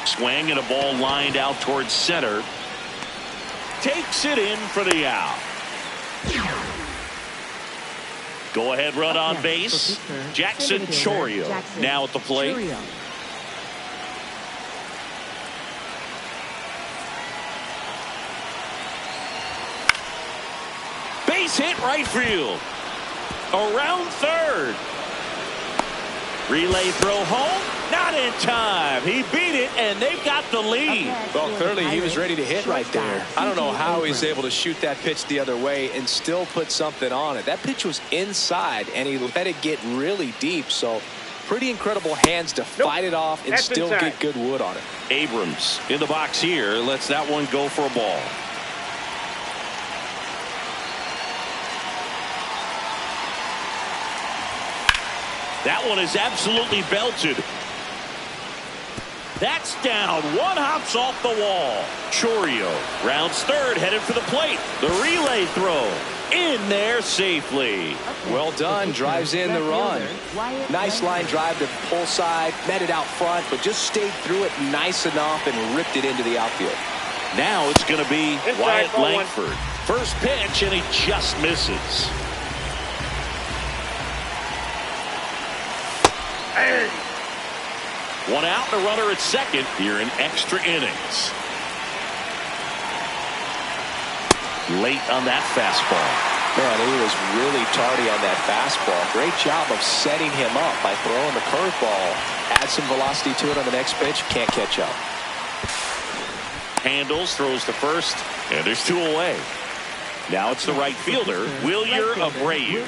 Swing and a ball lined out towards center. Takes it in for the out. Go ahead run on base. Jackson Chourio now at the plate. Base hit right field. Around third. Relay throw home. Not in time. He beat it, and they've got the lead. Well, clearly he was ready to hit right there. I don't know how he's able to shoot that pitch the other way and still put something on it. That pitch was inside, and he let it get really deep. So pretty incredible hands to fight it off and still get good wood on it. Abrams in the box here. Lets that one go for a ball. That one is absolutely belted. That's down. One hops off the wall. Chourio rounds third, headed for the plate. The relay throw in there safely. Well done. Drives in the run. Nice line drive to pull side, met it out front, but just stayed through it nice enough and ripped it into the outfield. Now it's going to be Inside, Wyatt ball Langford. First pitch, and he just misses. Hey. One out, and a runner at second here in extra innings. Late on that fastball. Man, he was really tardy on that fastball. Great job of setting him up by throwing the curveball. Add some velocity to it on the next pitch. Can't catch up. Handles, throws to first, and there's two away. Now it's the right fielder, Wilyer Abreu.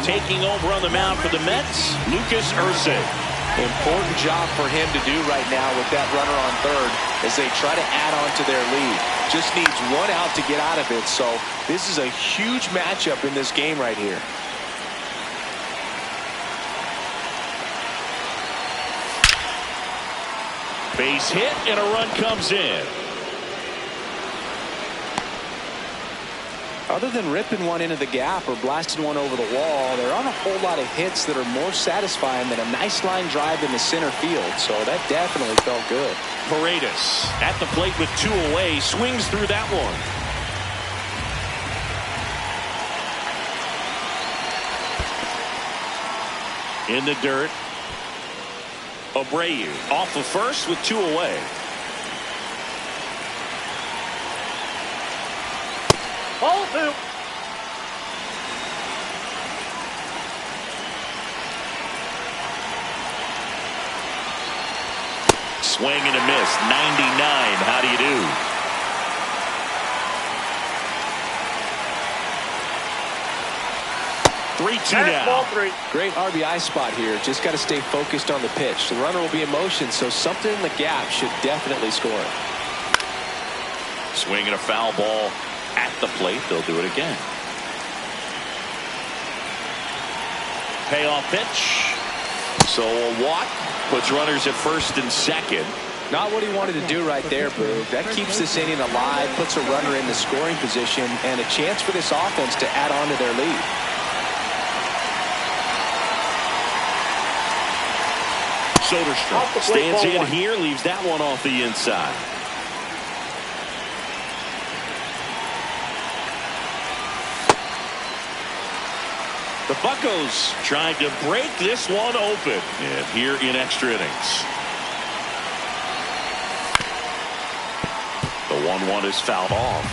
Taking over on the mound for the Mets, Lucas Erceg. Important job for him to do right now with that runner on third as they try to add on to their lead. Just needs one out to get out of it, so this is a huge matchup in this game right here. Base hit, and a run comes in. Other than ripping one into the gap or blasting one over the wall, there aren't a whole lot of hits that are more satisfying than a nice line drive in the center field, so that definitely felt good. Paredes at the plate with two away, swings through that one. In the dirt, Abreu off the first with two away. Ball two. Swing and a miss. 99. How do you do? Three-two now. Ball three. Great RBI spot here. Just got to stay focused on the pitch. The runner will be in motion, so something in the gap should definitely score. Swing and a foul ball at the plate. They'll do it again. Payoff pitch. So a walk puts runners at first and second. Not what he wanted to do right there, Boog. That keeps this inning alive, puts a runner in the scoring position, and a chance for this offense to add on to their lead. Soderstrom stands in here, leaves that one off the inside. The Buccos trying to break this one open. And here in extra innings. The 1-1 is fouled off.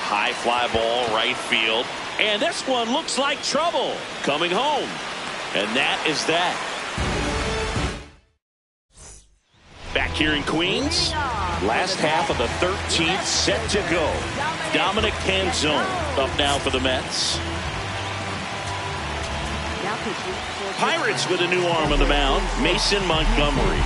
High fly ball right field. And this one looks like trouble coming home. And that is that. Back here in Queens, last half of the 13th set to go. Dominic Canzone up now for the Mets. Pirates with a new arm on the mound, Mason Montgomery.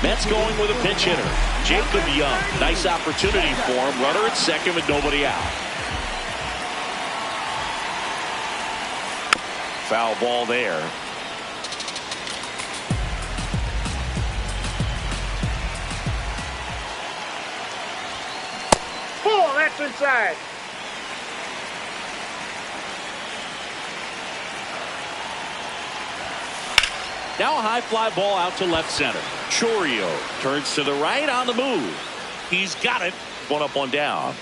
Mets going with a pinch hitter, Jacob Young. Nice opportunity for him. Runner at second with nobody out. Foul ball there. inside. Now a high fly ball out to left center. Chourio turns to the right on the move. He's got it. One up, one down.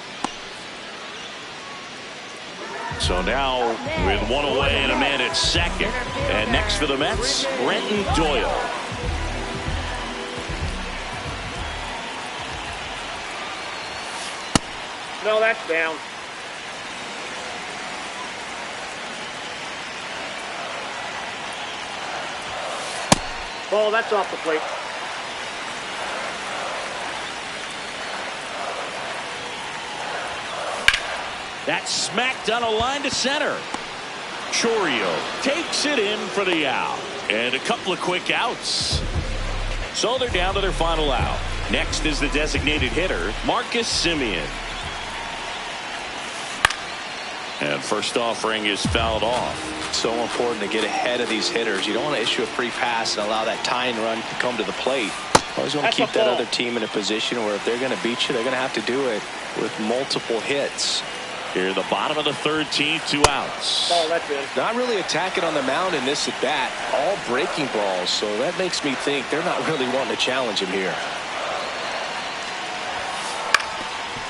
So now with one away and a man at second. And next for the Mets, Brenton Doyle. No, that's down. Oh, that's off the plate. That's smacked on a line to center. Chourio takes it in for the out. And a couple of quick outs. So they're down to their final out. Next is the designated hitter, Marcus Semien. And first offering is fouled off. So important to get ahead of these hitters. You don't want to issue a free pass and allow that tying run to come to the plate. Always want to keep that other team in a position where if they're going to beat you, they're going to have to do it with multiple hits. Here, the bottom of the third, team, 2 outs. Oh, that's it. Not really attacking on the mound in this at bat. All breaking balls. So that makes me think they're not really wanting to challenge him here.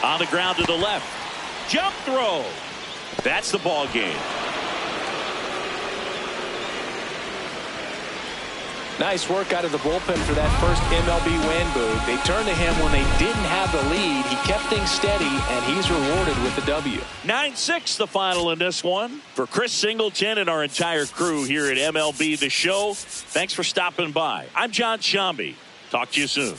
On the ground to the left. Jump throw. That's the ball game. Nice work out of the bullpen for that first MLB win, Boog. They turned to him when they didn't have the lead. He kept things steady, and he's rewarded with the W. 9-6 the final in this one. For Chris Singleton and our entire crew here at MLB The Show, thanks for stopping by. I'm John Shambi. Talk to you soon.